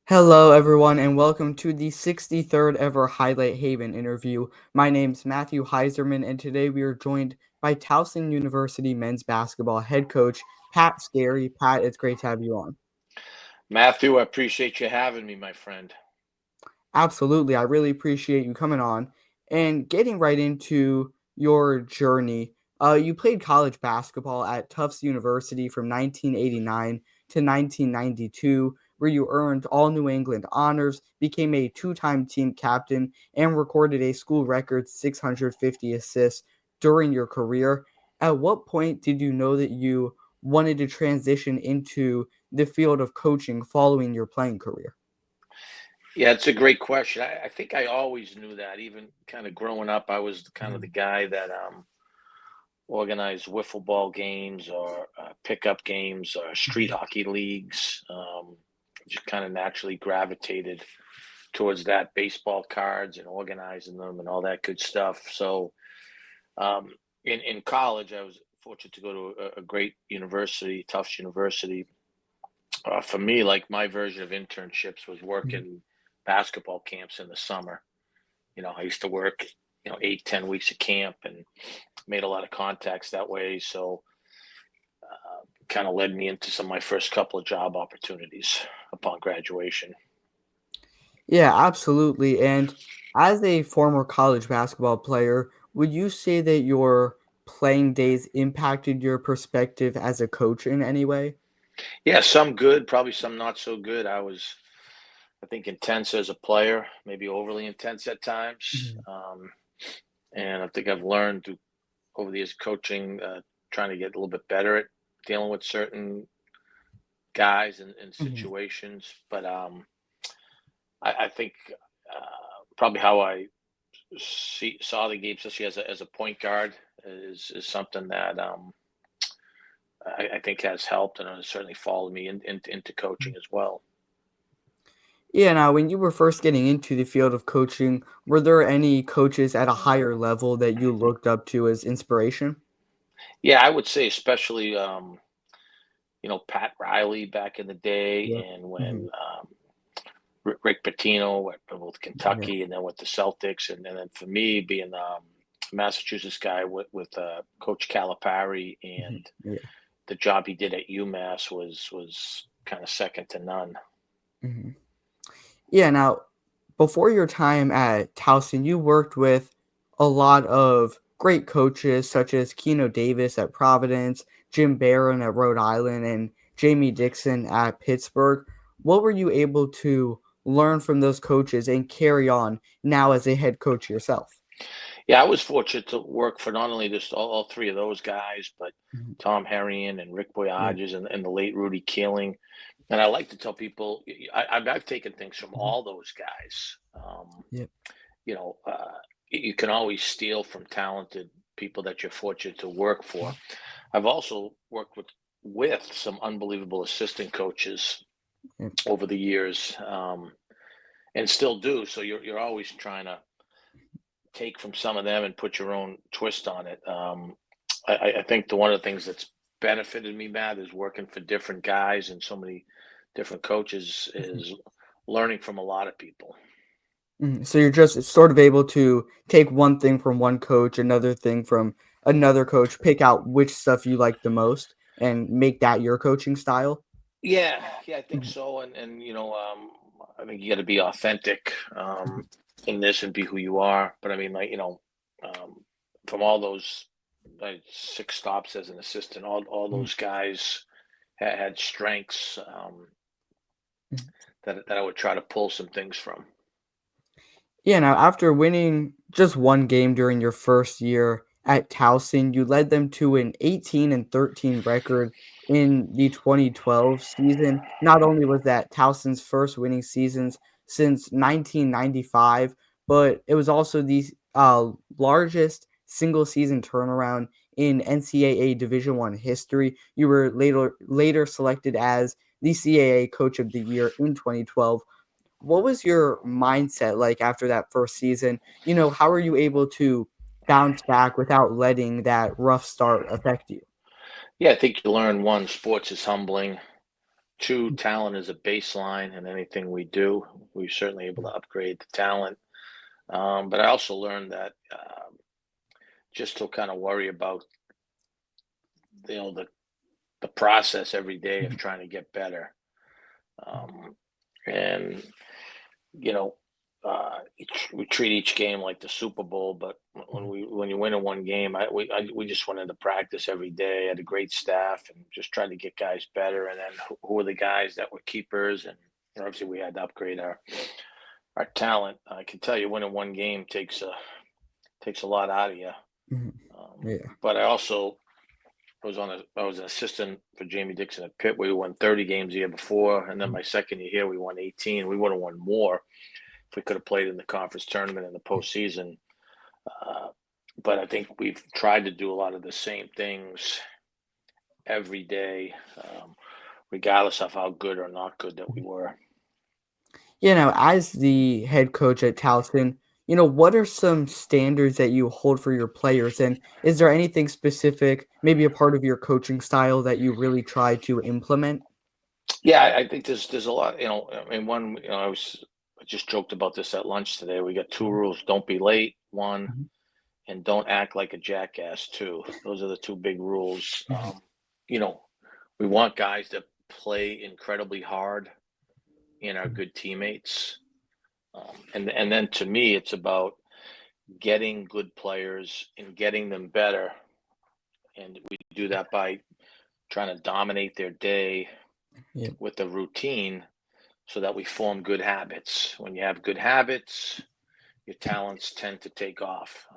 Hello, everyone, and welcome to the 63rd ever Highlight Haven interview. My name's Matthew Heiserman, and today we are joined by Towson University men's basketball head coach Pat Skerry. Pat, it's great to have you on. Matthew, I appreciate you having me, my friend. Absolutely. I really appreciate you coming on and getting right into your journey. You played college basketball at Tufts University from 1989 to 1992, where you earned all New England honors, became a two-time team captain, and recorded a school record 650 assists during your career. At what point did you know that you wanted to transition into the field of coaching following your playing career? Yeah, it's a great question. I think I always knew that. Even kind of growing up, I was kind of the guy that organized wiffle ball games or pickup games or street Mhm. hockey leagues. Just kind of naturally gravitated towards that, baseball cards and organizing them and all that good stuff. So um, in college, I was fortunate to go to a great university, Tufts University. For me, like my version of internships was Mhm. working basketball camps in the summer. I used to work, 8, 10 weeks of camp and made a lot of contacts that way. So kind of led me into some of my first couple of job opportunities upon graduation. Yeah, absolutely. And as a former college basketball player, would you say that your playing days impacted your perspective as a coach in any way? Yeah, some good, probably some not so good. I think, intense as a player, maybe overly intense at times. Mhm. And I think I've learned over the years coaching, trying to get a little bit better at dealing with certain guys and Mhm. situations. But I think probably how I saw the game, especially as a point guard, is something that I think has helped and has certainly followed me into coaching as well. Yeah, now when you were first getting into the field of coaching, were there any coaches at a higher level that you looked up to as inspiration? Yeah, I would say especially Pat Riley back in the day, Yeah. and Mhm. when Rick Pitino went with Yeah. Kentucky and then with the Celtics, and then for me being a Massachusetts guy with Coach Calipari Mhm. and Yeah. the job he did at UMass was kind of second to none. Mhm. Yeah, now before your time at Towson, you worked with a lot of great coaches such as Keno Davis at Providence, Jim Barron at Rhode Island, and Jamie Dixon at Pittsburgh. What were you able to learn from those coaches and carry on now as a head coach yourself? Yeah, I was fortunate to work for not only just all three of those guys, but Mhm. Tom Herrian and Rick Yeah. Boyages and the late Rudy Keeling. And I like to tell people I've taken things from Mhm. all those guys. Yep. You know, you can always steal from talented people that you're fortunate to work for. I've also worked with some unbelievable assistant coaches Yep. over the years, and still do. So you're always trying to take from some of them and put your own twist on it. I think one of the things that's benefited me, Matt, is working for different guys and so many different coaches is learning from a lot of people. Mhm. So you're just sort of able to take one thing from one coach, another thing from another coach, pick out which stuff you like the most, and make that your coaching style? Yeah, I think Mhm. so. And I think you got to be authentic Mhm. in this and be who you are. But I mean, like um, from all those like 6 stops as an assistant, all Mhm. those guys had strengths Mhm. that I would try to pull some things from. Yeah, now after winning just one game during your first year at Towson, you led them to an 18-13 record in the 2012 season. Not only was that Towson's first winning seasons since 1995, but it was also the largest single season turnaround in NCAA Division One history. You were later selected as the CAA Coach of the Year in 2012. What was your mindset like after that first season? How are you able to bounce back without letting that rough start affect you? Yeah, I think you learn one, sports is humbling. Two, talent is a baseline in anything we do. We're certainly able to upgrade the talent. But I also learned that just to kind of worry about you know the the process every day of Mhm. trying to get better. Um, and you know, we treat each game like the Super Bowl, but Mhm. when you win in one game, we just went into practice every day. Had a great staff and just tried to get guys better. And then who were the guys that were keepers? And obviously we had to upgrade our talent. I can tell you, winning one game takes a lot out of you. Mhm. Yeah. But I was an assistant for Jamie Dixon at Pitt. We won 30 games the year before, and then Mhm. my second year here, we won 18. We would have won more if we could have played in the conference tournament in the postseason. Uh, but I think we've tried to do a lot of the same things every day, regardless of how good or not good that we Mhm. were. As the head coach at Towson, what are some standards that you hold for your players? And is there anything specific, maybe a part of your coaching style that you really try to implement? Yeah, I think there's a lot. I mean, I just joked about this at lunch today. We got two Mhm. rules: don't be late, one, Mhm. and don't act like a jackass, two. Those are the two big rules. Mhm. You know, we want guys that play incredibly hard and are Mhm. good teammates. And then to me, it's about getting good players and getting them better. And we do that by trying to dominate their day Yeah. with a routine so that we form good habits. When you have good habits, your talents tend to take off.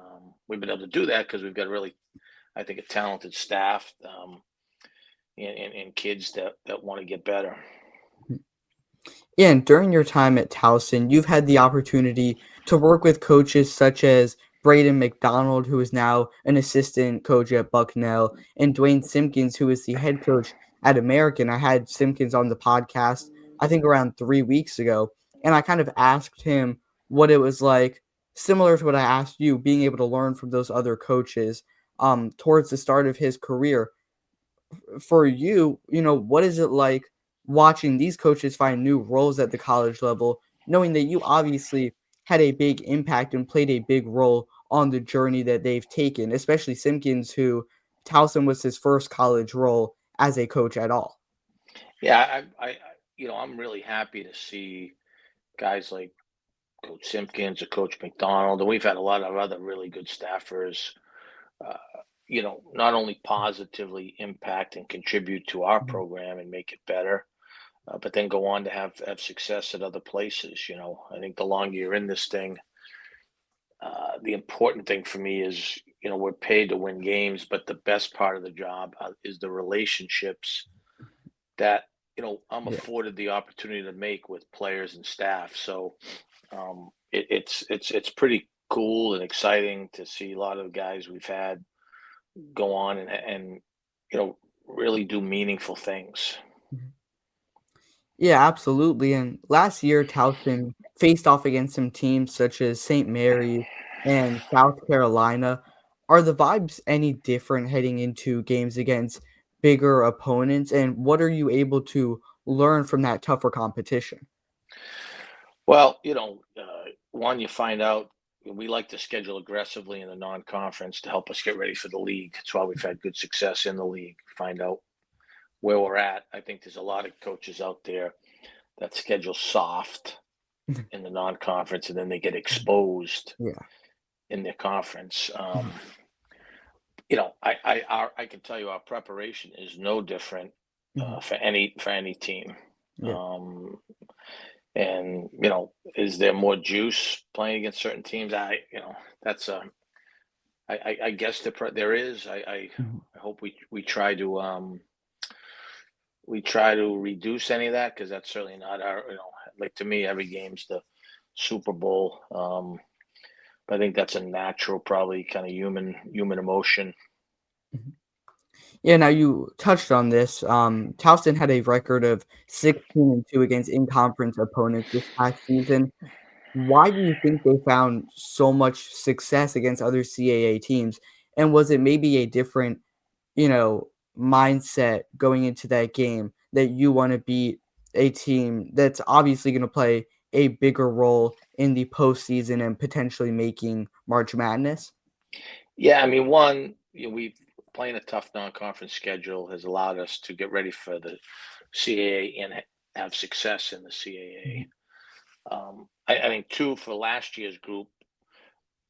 We've been able to do that because we've got really, I think, a talented staff, and kids that want to get better. Yeah, and during your time at Towson, you've had the opportunity to work with coaches such as Braden McDonald, who is now an assistant coach at Bucknell, and Dwayne Simpkins, who is the head coach at American. I had Simpkins on the podcast, I think around 3 weeks ago, and I kind of asked him what it was like, similar to what I asked you, being able to learn from those other coaches towards the start of his career for you, what is it like watching these coaches find new roles at the college level, knowing that you obviously had a big impact and played a big role on the journey that they've taken, especially Simpkins, who Towson was his first college role as a coach at all. Yeah, I'm really happy to see guys like Coach Simpkins or Coach McDonald, and we've had a lot of other really good staffers. Uh, not only positively impact and contribute to our Mhm. program and make it better, but then go on to have success at other places. I think the longer you're in this thing, the important thing for me is, we're paid to win games, but the best part of the job is the relationships that I'm Yeah. afforded the opportunity to make with players and staff. So it's pretty cool and exciting to see a lot of the guys we've had go on and you know really do meaningful things. Mhm. Yeah, absolutely. And last year, Towson faced off against some teams such as St. Mary's and South Carolina. Are the vibes any different heading into games against bigger opponents? And what are you able to learn from that tougher competition? Well, one, you find out we like to schedule aggressively in the non-conference to help us get ready for the league. That's why we've had good success in the league. Find out where we're at. I think there's a lot of coaches out there that schedule soft in the non-conference and then they get exposed Yeah. in their conference. Mhm. I can tell you our preparation is no different Mhm. for any team. Yeah. Um, and is there more juice playing against certain teams? That's I guess there is. Mhm. I hope we try to reduce any of that because that's certainly not our. Like to me, every game's the Super Bowl. But I think that's a natural, probably kind of human emotion. Mhm. Yeah, now you touched on this. Towson had a record of 16-2 against in-conference opponents this past season. Why do you think they found so much success against other CAA teams? And was it maybe a different, mindset going into that game that you want to beat a team that's obviously going to play a bigger role in the postseason and potentially making March Madness? Yeah, I mean, one, we playing a tough non-conference schedule has allowed us to get ready for the CAA and have success in the Mhm. CAA. I think two, for last year's group,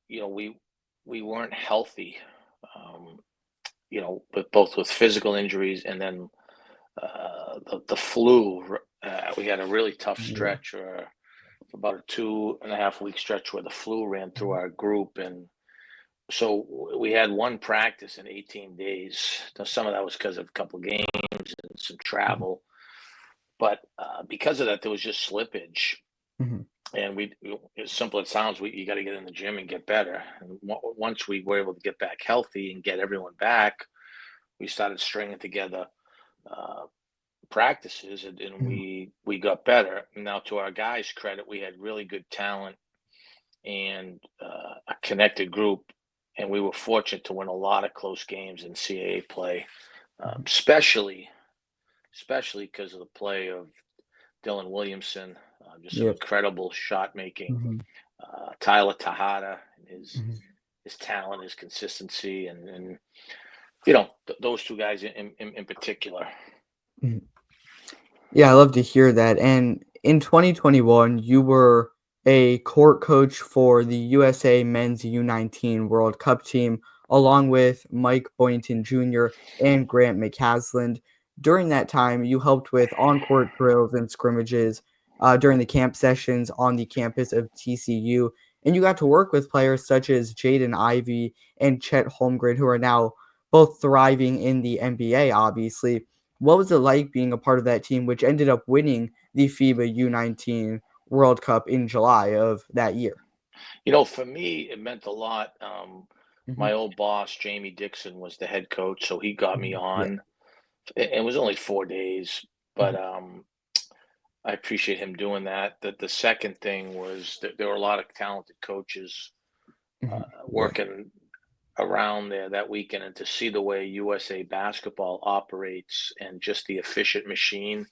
you know, we weren't healthy, um, but both with physical injuries and then the flu. We had a really tough Yeah. stretch, or about a 2.5 week stretch where the flu ran through Mhm. our group, and so we had one practice in 18 days. Now, some of that was because of a couple games and some Mhm. travel, but because of that, there was just slippage. Mhm. And as simple as it sounds, you got to get in the gym and get better. And once we were able to get back healthy and get everyone back, we started stringing together uh, practices, and Mhm. we got better. Now, to our guys' credit, we had really good talent and a connected group, and we were fortunate to win a lot of close games in CAA play, Mhm. especially because of the play of Dylan Williamson, just some Yep. incredible shot making. Mhm. Tyler Tejada and Mhm. his talent, his consistency, and those two guys in particular. Mhm. Yeah, I love to hear that. And in 2021, you were a court coach for the USA Men's U19 World Cup team, along with Mike Boynton Jr. and Grant McCasland. During that time, you helped with on court drills and scrimmages during the camp sessions on the campus of TCU. And you got to work with players such as Jaden Ivey and Chet Holmgren, who are now both thriving in the NBA, obviously. What was it like being a part of that team, which ended up winning the FIBA U19 World Cup in July of that year? For me, it meant a lot. My Mhm, old boss, Jamie Dixon, was the head coach, so he got me mhm, yeah, on. It was only 4 days, but mhm, I appreciate him doing that. The second thing was that there were a lot of talented coaches mhm, yeah, working around there that weekend, and to see the way USA basketball operates and just the efficient machine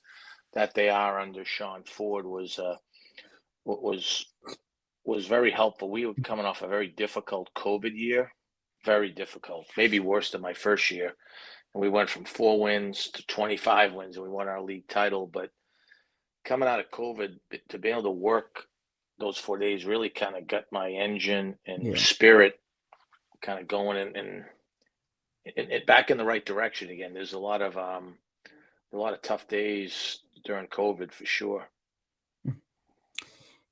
that they are under Sean Ford was was very helpful. We were coming off a very difficult COVID year, very difficult, maybe worse than my first year. And we went from 4 wins to 25 wins, and we won our league title. But coming out of COVID, to be able to work those 4 days really kind of got my engine and yeah. spirit kind of going and back in the right direction again. There's a lot of tough days during COVID for sure.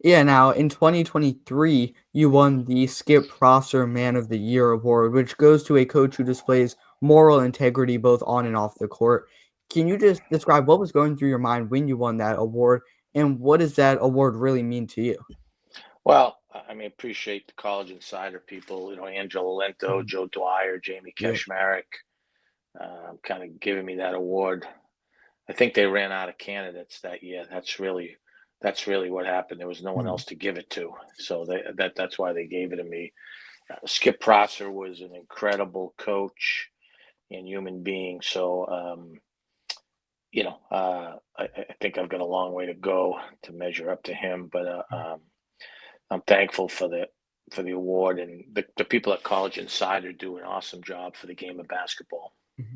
Yeah, now in 2023, you won the Skip Prosser Man of the Year award, which goes to a coach who displays moral integrity both on and off the court. Can you just describe what was going through your mind when you won that award, and what does that award really mean to you? Well, I mean, appreciate the College Insider people, Angela Lento, Mhm, Joe Dwyer, Jamie yep, Keshmarek, kind of giving me that award. I think they ran out of candidates that year. That's really what happened. There was no one mhm, else to give it to, so that's why they gave it to me. Skip Prosser was an incredible coach and human being. So, I think I've got a long way to go to measure up to him, but mhm, I'm thankful for the award, and the people at College Insider do an awesome job for the game of basketball. mhm.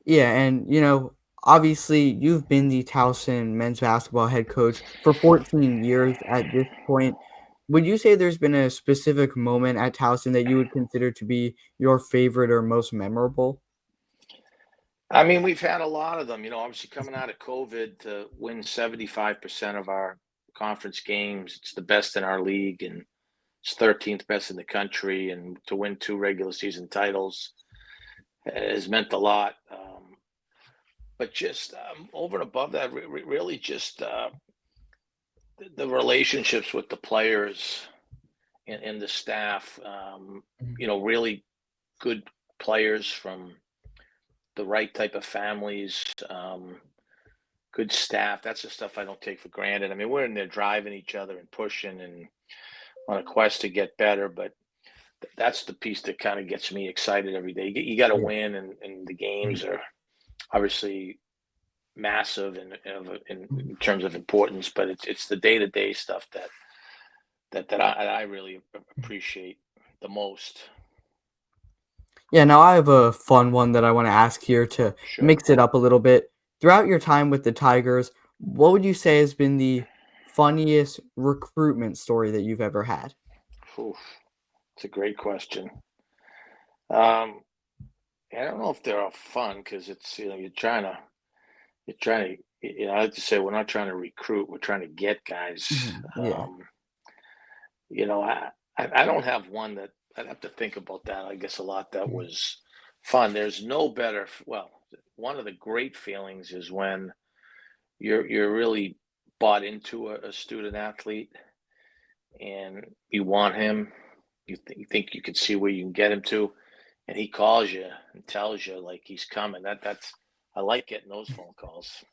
Yeah, and obviously you've been the Towson men's basketball head coach for 14 years at this point. Would you say there's been a specific moment at Towson that you would consider to be your favorite or most memorable? I mean, we've had a lot of them. Obviously coming out of COVID to win 75% of our conference games. It's the best in our league, and it's 13th best in the country. And to win two regular season titles has meant a lot. But just over and above that, really just the relationships with the players and the staff. Mhm, Really good players from the right type of families, good staff. That's the stuff I don't take for granted. I mean, we're in there driving each other and pushing and on a quest to get better, but that's the piece that kind of gets me excited every day. You got to yeah, win, and the mhm, games are obviously. massive in terms of importance, but it's the day to day stuff that I really appreciate the most. Yeah, now I have a fun one that I wanna ask here to Sure. mix it up a little bit. Throughout your time with the Tigers, what would you say has been the funniest recruitment story that you've ever had? Oof, it's a great question. Um, I don't know if they're all fun because it's I like to say we're not trying to recruit, we're trying to get guys. Mhm, yeah. You know, I don't have one that I'd have to think about that. I guess a lot that Mhm, was fun. There's no better. Well, one of the great feelings is when you're really bought into a student athlete and you want him. You think you can see where you can get him to, and he calls you and tells you like he's coming. That's I like getting those phone calls.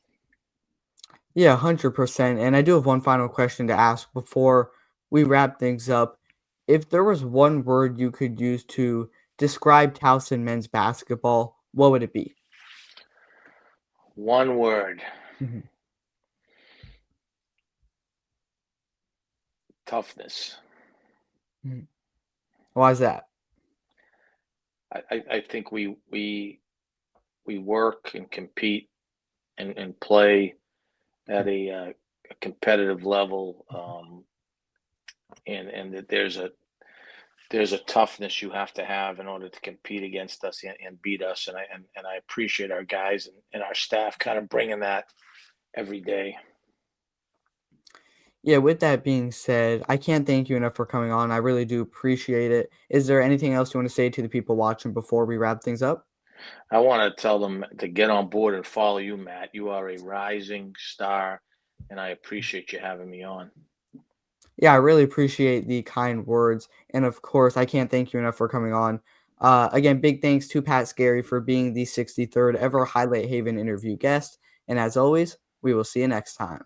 yeah, 100%, and I do have one final question to ask before we wrap things up. If there was one word you could use to describe Towson men's basketball, what would it be? One word, Mhm, toughness. mhm. Why is that? I think we work and compete and play at a competitive level, and that there's a toughness you have to have in order to compete against us and beat us. And I appreciate our guys and our staff kind of bringing that every day. Yeah, with that being said, I can't thank you enough for coming on. I really do appreciate it. Is there anything else you want to say to the people watching before we wrap things up? I want to tell them to get on board and follow you, Matt. You are a rising star, and I appreciate you having me on. Yeah, I really appreciate the kind words. And of course, I can't thank you enough for coming on. Again, big thanks to Pat Skerry for being the 63rd ever Highlight Haven interview guest. And as always, we will see you next time.